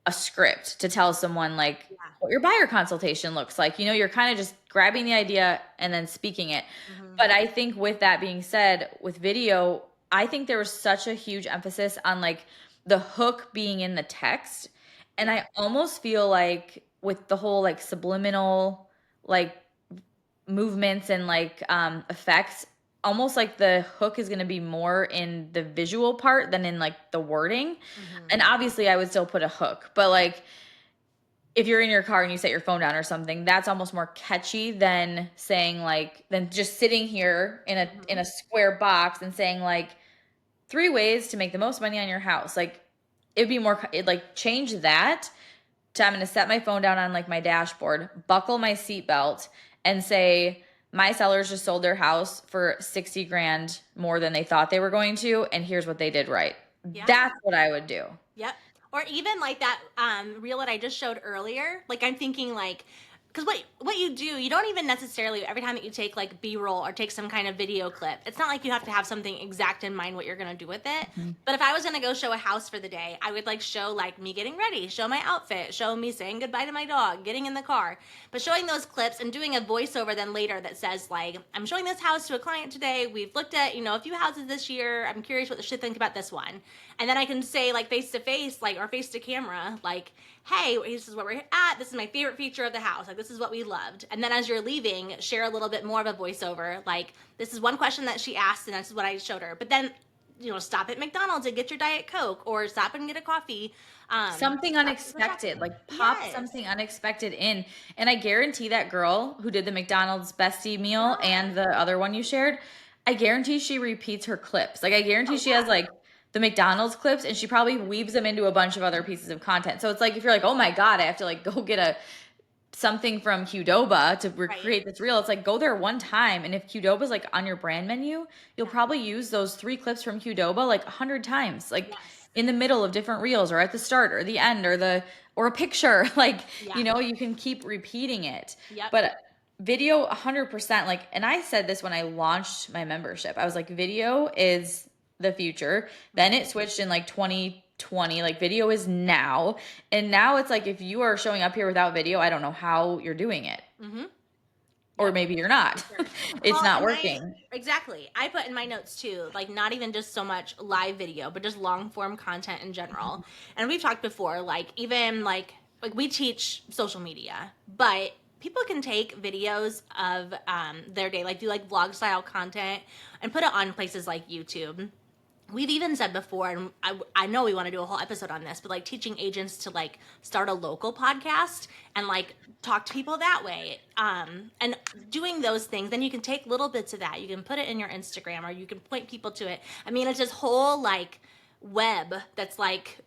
a script to tell someone like what your buyer consultation looks like. You know, you're kind of just grabbing the idea and then speaking it. But I think with that being said, with video, I think there was such a huge emphasis on like the hook being in the text. And I almost feel like with the whole like subliminal like movements and like effects, almost like the hook is going to be more in the visual part than in like the wording. And obviously I would still put a hook, but like if you're in your car and you set your phone down or something, that's almost more catchy than saying like, than just sitting here in a square box and saying like 3 ways to make the most money on your house. Like it'd be more, like change that to I'm going to set my phone down on like my dashboard, buckle my seatbelt and say, my sellers just sold their house for 60 grand more than they thought they were going to. And here's what they did right. Yeah. That's what I would do. Yep. Or even like that reel that I just showed earlier. Like I'm thinking like, because what you do, you don't even necessarily, every time that you take like B-roll or take some kind of video clip, it's not like you have to have something exact in mind what you're going to do with it. But if I was going to go show a house for the day, I would like show like me getting ready, show my outfit, show me saying goodbye to my dog, getting in the car. But showing those clips and doing a voiceover then later that says like, I'm showing this house to a client today. We've looked at, a few houses this year. I'm curious what they should think about this one. And then I can say like face to face, like, or face to camera, like, hey, this is where we're at. This is my favorite feature of the house. Like, this is what we loved. And then as you're leaving, share a little bit more of a voiceover. Like, this is one question that she asked, and this is what I showed her. But then, stop at McDonald's and get your Diet Coke, or stop and get a coffee. Something unexpected, like pop something unexpected in. And I guarantee that girl who did the McDonald's bestie meal and the other one you shared, I guarantee she repeats her clips. Like, I guarantee she has like the McDonald's clips and she probably weaves them into a bunch of other pieces of content. So it's like, if you're like, oh my God, I have to like go get something from Qdoba to recreate this reel. It's like, go there one time. And if Qdoba's like on your brand menu, you'll probably use those 3 clips from Qdoba like 100 times, like in the middle of different reels or at the start or the end or a picture, like, you can keep repeating it. But video 100%, like, and I said this when I launched my membership, I was like, video is the future. Then it switched in like 2020, like video is now. And now it's like, if you are showing up here without video, I don't know how you're doing it. Or maybe you're not. It's not working. Exactly. I put in my notes too, like not even just so much live video, but just long form content in general. And we've talked before, like even like we teach social media, but people can take videos of their day, like do like vlog style content and put it on places like YouTube. We've even said before, and I know we want to do a whole episode on this, but like teaching agents to like start a local podcast and like talk to people that way. And doing those things, then you can take little bits of that. You can put it in your Instagram or you can point people to it. I mean, it's this whole like web that's like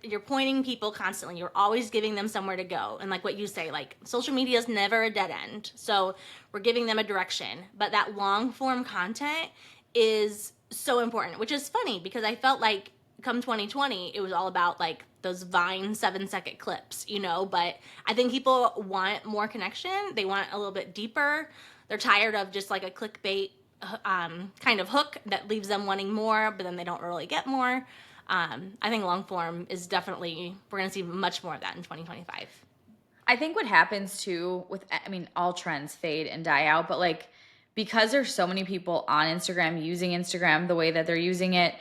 you're pointing people constantly. You're always giving them somewhere to go. And like what you say, like social media is never a dead end. So we're giving them a direction. But that long form content is so important, which is funny because I felt like come 2020, it was all about like those Vine 7-second clips, but I think people want more connection. They want a little bit deeper. They're tired of just like a clickbait kind of hook that leaves them wanting more, but then they don't really get more. I think long form is definitely, we're going to see much more of that in 2025. I think what happens too all trends fade and die out, but like, because there's so many people on Instagram using Instagram the way that they're using it,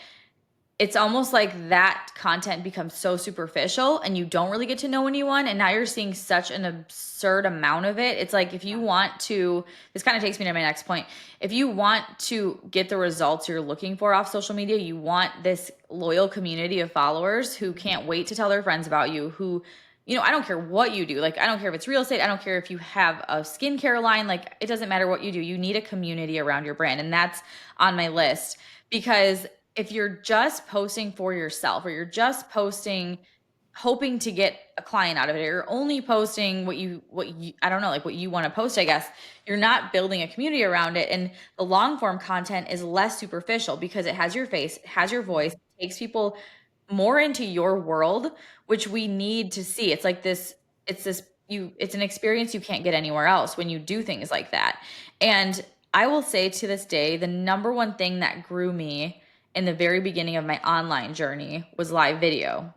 it's almost like that content becomes so superficial and you don't really get to know anyone. And now you're seeing such an absurd amount of it. It's like, if you want to, this kind of takes me to my next point. If you want to get the results you're looking for off social media, you want this loyal community of followers who can't wait to tell their friends about you, who, I don't care what you do. Like, I don't care if it's real estate. I don't care if you have a skincare line. Like, it doesn't matter what you do. You need a community around your brand. And that's on my list, because if you're just posting for yourself, or you're just posting hoping to get a client out of it, or you're only posting what you I don't know, like what you want to post, I guess, you're not building a community around it. And the long form content is less superficial because it has your face, it has your voice, it takes people more into your world, which we need to see. It's like this, it's an experience you can't get anywhere else when you do things like that. And I will say, to this day, the number one thing that grew me in the very beginning of my online journey was live video.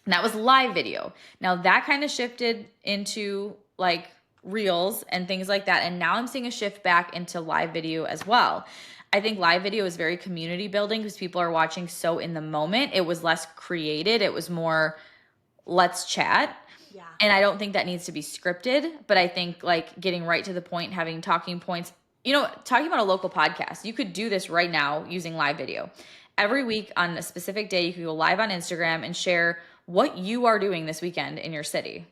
And that was live video. Now that kind of shifted into like reels and things like that. And now I'm seeing a shift back into live video as well. I think live video is very community building because people are watching so in the moment. It was less created. It was more, let's chat. Yeah. And I don't think that needs to be scripted, but I think like getting right to the point, having talking points, talking about a local podcast, you could do this right now using live video. Every week on a specific day, you could go live on Instagram and share what you are doing this weekend in your city.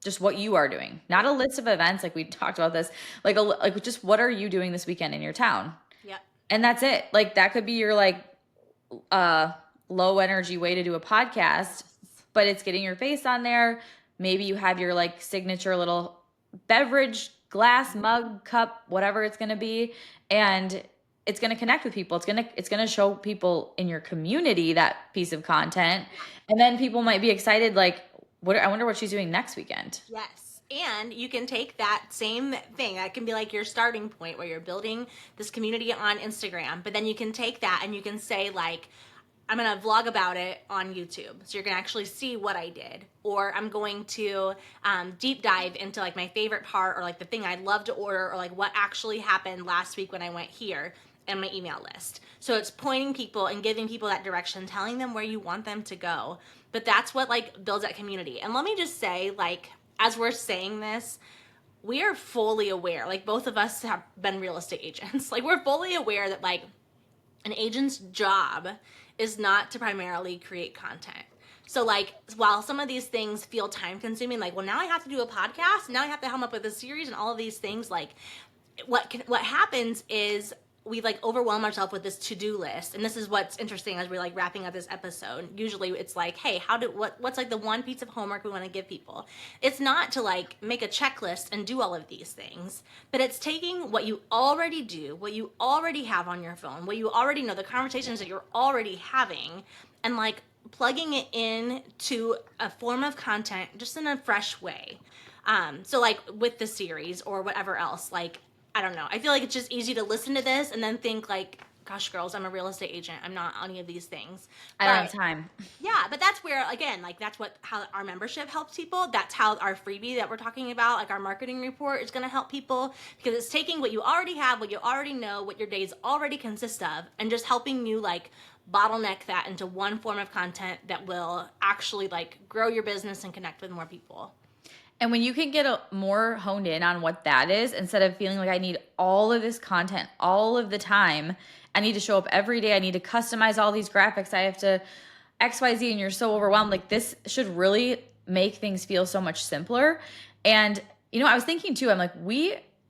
Just what you are doing. Not a list of events like we talked about this. Like just what are you doing this weekend in your town? Yep. And that's it. Like that could be your like low energy way to do a podcast, but it's getting your face on there. Maybe you have your like signature little beverage glass, mug, cup, whatever it's going to be, and it's going to connect with people. It's going to show people in your community that piece of content, and then people might be excited like, I wonder what she's doing next weekend. Yes. And you can take that same thing. That can be like your starting point where you're building this community on Instagram, but then you can take that and you can say like, I'm going to vlog about it on YouTube. So you're going to actually see what I did. Or I'm going to deep dive into like my favorite part, or like the thing I'd love to order, or like what actually happened last week when I went here, and my email list. So it's pointing people and giving people that direction, telling them where you want them to go. But that's what like builds that community. And let me just say, like, as we're saying this, we are fully aware, like both of us have been real estate agents. Like we're fully aware that like an agent's job is not to primarily create content. So like, while some of these things feel time consuming, like, well, now I have to do a podcast, now I have to come up with a series and all of these things, like what happens is we like overwhelm ourselves with this to-do list. And this is what's interesting as we're like wrapping up this episode. Usually it's like, hey, what's like the one piece of homework we want to give people? It's not to like make a checklist and do all of these things, but it's taking what you already do, what you already have on your phone, what you already know, the conversations that you're already having, and like plugging it in to a form of content just in a fresh way. So like with the series or whatever else, like, I don't know. I feel like it's just easy to listen to this and then think like, gosh, girls, I'm a real estate agent. I'm not any of these things. I don't have time. Yeah, but that's where, again, like that's how our membership helps people. That's how our freebie that we're talking about, like our marketing report, is going to help people, because it's taking what you already have, what you already know, what your days already consist of, and just helping you like bottleneck that into one form of content that will actually like grow your business and connect with more people. And when you can get more honed in on what that is, instead of feeling like I need all of this content all of the time, I need to show up every day, I need to customize all these graphics, I have to XYZ, and you're so overwhelmed, like this should really make things feel so much simpler. And, I was thinking too, I'm like,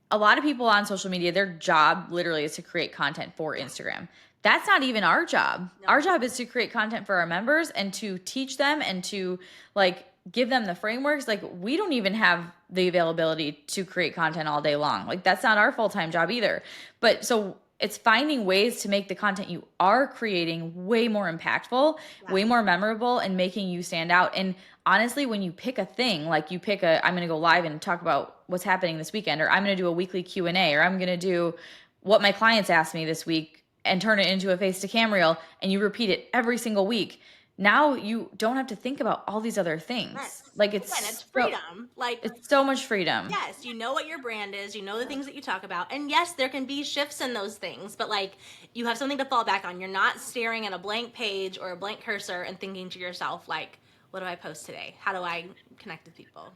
a lot of people on social media, their job literally is to create content for Instagram. That's not even our job. No. Our job is to create content for our members and to teach them and to like give them the frameworks. Like we don't even have the availability to create content all day long. Like that's not our full-time job either. But so it's finding ways to make the content you are creating way more impactful, way more memorable, and making you stand out. And honestly, when you pick a thing, like you pick I'm going to go live and talk about what's happening this weekend, or I'm going to do a weekly Q&A, or I'm going to do what my clients asked me this week and turn it into a face-to-cam reel, and you repeat it every single week. Now you don't have to think about all these other things. Yes. Like it's freedom. Like, it's so much freedom. yes, you know what your brand is, you know the things that you talk about, and yes, there can be shifts in those things, but like you have something to fall back on. You're not staring at a blank page or a blank cursor and thinking to yourself like, what do I post today? How do I connect with people?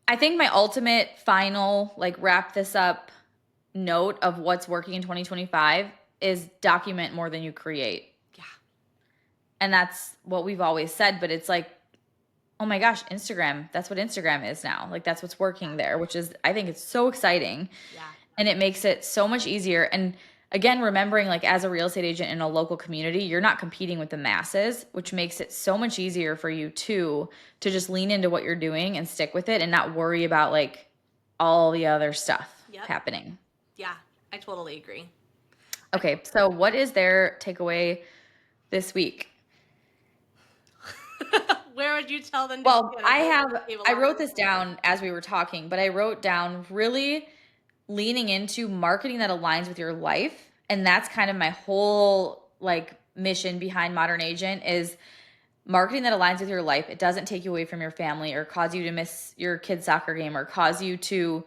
I think my ultimate final, like, wrap this up note of what's working in 2025 is document more than you create. Yeah. And that's what we've always said, but it's like, oh my gosh, Instagram, that's what Instagram is now. Like, that's what's working there, which is, I think it's so exciting. Yeah. And it makes it so much easier. And again, remembering, like, as a real estate agent in a local community, you're not competing with the masses, which makes it so much easier for you to just lean into what you're doing and stick with it and not worry about like all the other stuff happening. Yeah, I totally agree. Okay, so what is their takeaway this week? Where would you tell them to Well, begin? I wrote this down as we were talking, but I wrote down really leaning into marketing that aligns with your life. And that's kind of my whole like mission behind Modern Agent is marketing that aligns with your life. It doesn't take you away from your family or cause you to miss your kid's soccer game or cause you to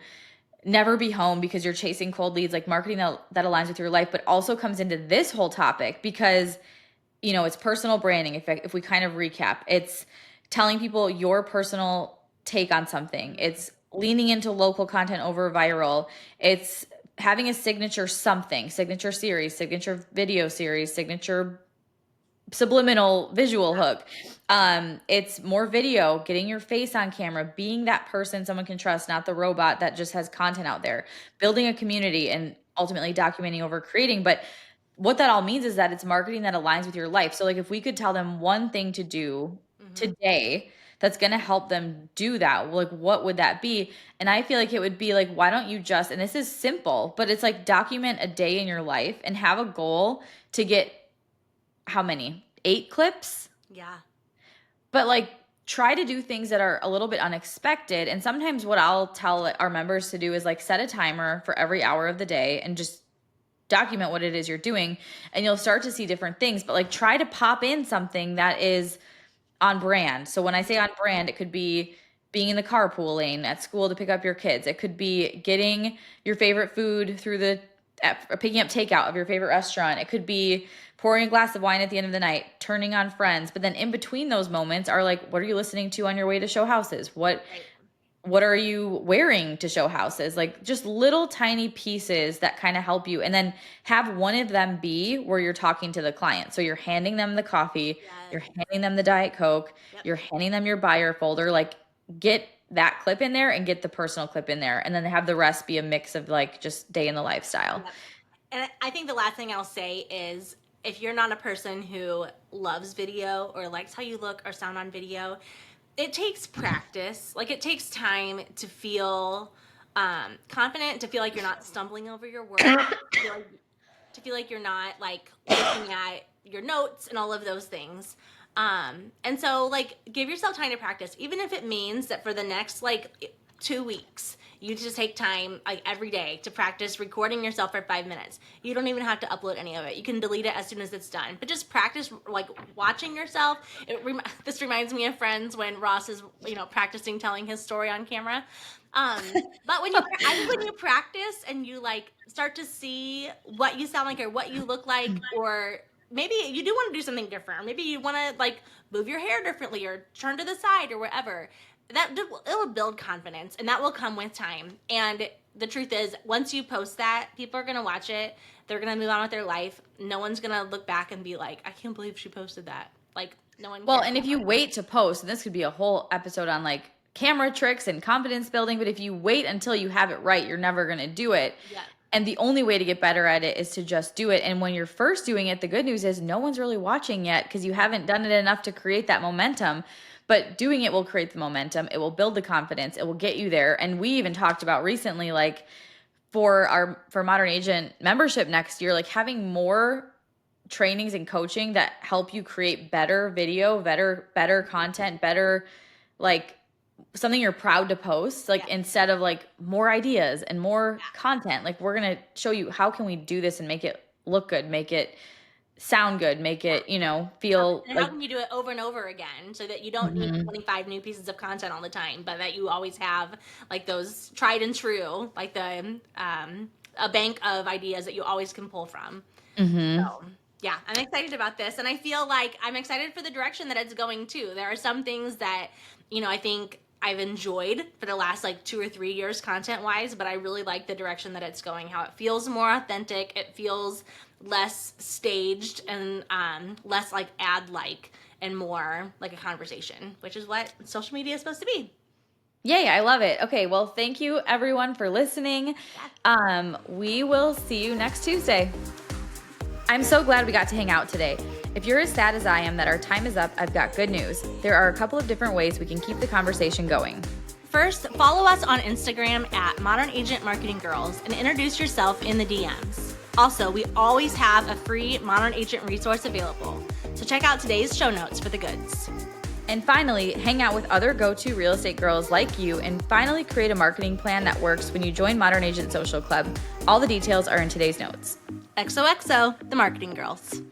never be home because you're chasing cold leads. Like marketing that aligns with your life, but also comes into this whole topic because, you know, it's personal branding. If we kind of recap, it's telling people your personal take on something. It's leaning into local content over viral. It's having a signature something, signature series, signature video series, signature subliminal visual hook. It's more video, getting your face on camera, being that person someone can trust, not the robot that just has content out there, building a community and ultimately documenting over creating. But what that all means is that it's marketing that aligns with your life. So like if we could tell them one thing to do today that's going to help them do that, like what would that be? And I feel like it would be like, why don't you just, and this is simple, but it's like document a day in your life and have a goal to get how many? 8 clips? Yeah. But like try to do things that are a little bit unexpected. And sometimes what I'll tell our members to do is like set a timer for every hour of the day and just document what it is you're doing, and you'll start to see different things. But like try to pop in something that is on brand. So when I say on brand, it could be being in the carpool lane at school to pick up your kids. It could be getting your favorite food through picking up takeout of your favorite restaurant. It could be pouring a glass of wine at the end of the night, turning on Friends. But then in between those moments are like, what are you listening to on your way to show houses? What are you wearing to show houses? Like just little tiny pieces that kind of help you. And then have one of them be where you're talking to the client. So you're handing them the coffee, you're handing them the Diet Coke, you're handing them your buyer folder. Like get that clip in there and get the personal clip in there. And then have the rest be a mix of like just day in the lifestyle. Yep. And I think the last thing I'll say is if you're not a person who loves video or likes how you look or sound on video, it takes practice. Like it takes time to feel confident, to feel like you're not stumbling over your words, to feel like you're not like looking at your notes and all of those things. And so like give yourself time to practice, even if it means that for the next like 2 weeks, you just take time like every day to practice recording yourself for 5 minutes. You don't even have to upload any of it. You can delete it as soon as it's done. But just practice like watching yourself. This reminds me of Friends when Ross is practicing telling his story on camera. But I think when you practice and you like start to see what you sound like or what you look like, or maybe you do want to do something different, or maybe you want to like move your hair differently or turn to the side or whatever. It will build confidence, and that will come with time. And the truth is, once you post that, people are going to watch it. They're going to move on with their life. No one's going to look back and be like, I can't believe she posted that. Like, no one Well, cares. and if you wait to post, and this could be a whole episode on like camera tricks and confidence building, but if you wait until you have it right, you're never going to do it. Yeah. And the only way to get better at it is to just do it. And when you're first doing it, the good news is no one's really watching yet because you haven't done it enough to create that momentum. But doing it will create the momentum. It will build the confidence. It will get you there. And we even talked about recently, like for Modern Agent membership next year, like having more trainings and coaching that help you create better video, better content, better like something you're proud to post, like instead of like more ideas and more content. Like we're going to show you how can we do this and make it look good, make it sound good, make it, you know, feel and like how can you do it over and over again so that you don't need 25 new pieces of content all the time, but that you always have like those tried and true, like the a bank of ideas that you always can pull from. So yeah, I'm excited about this, and I feel like I'm excited for the direction that it's going too. There are some things that, you know, I think I've enjoyed for the last like 2 or 3 years content wise, but I really like the direction that it's going, how it feels more authentic. It feels less staged and less like ad like and more like a conversation, which is what social media is supposed to be. Yay, I love it. Okay, well, thank you everyone for listening. We will see you next Tuesday. I'm so glad we got to hang out today. If you're as sad as I am that our time is up, I've got good news. There are a couple of different ways we can keep the conversation going. First, follow us on Instagram at Modern Agent Marketing Girls and introduce yourself in the DMs. Also, we always have a free Modern Agent resource available, so check out today's show notes for the goods. And finally, hang out with other go-to real estate girls like you and finally create a marketing plan that works when you join Modern Agent Social Club. All the details are in today's notes. XOXO, the Marketing Girls.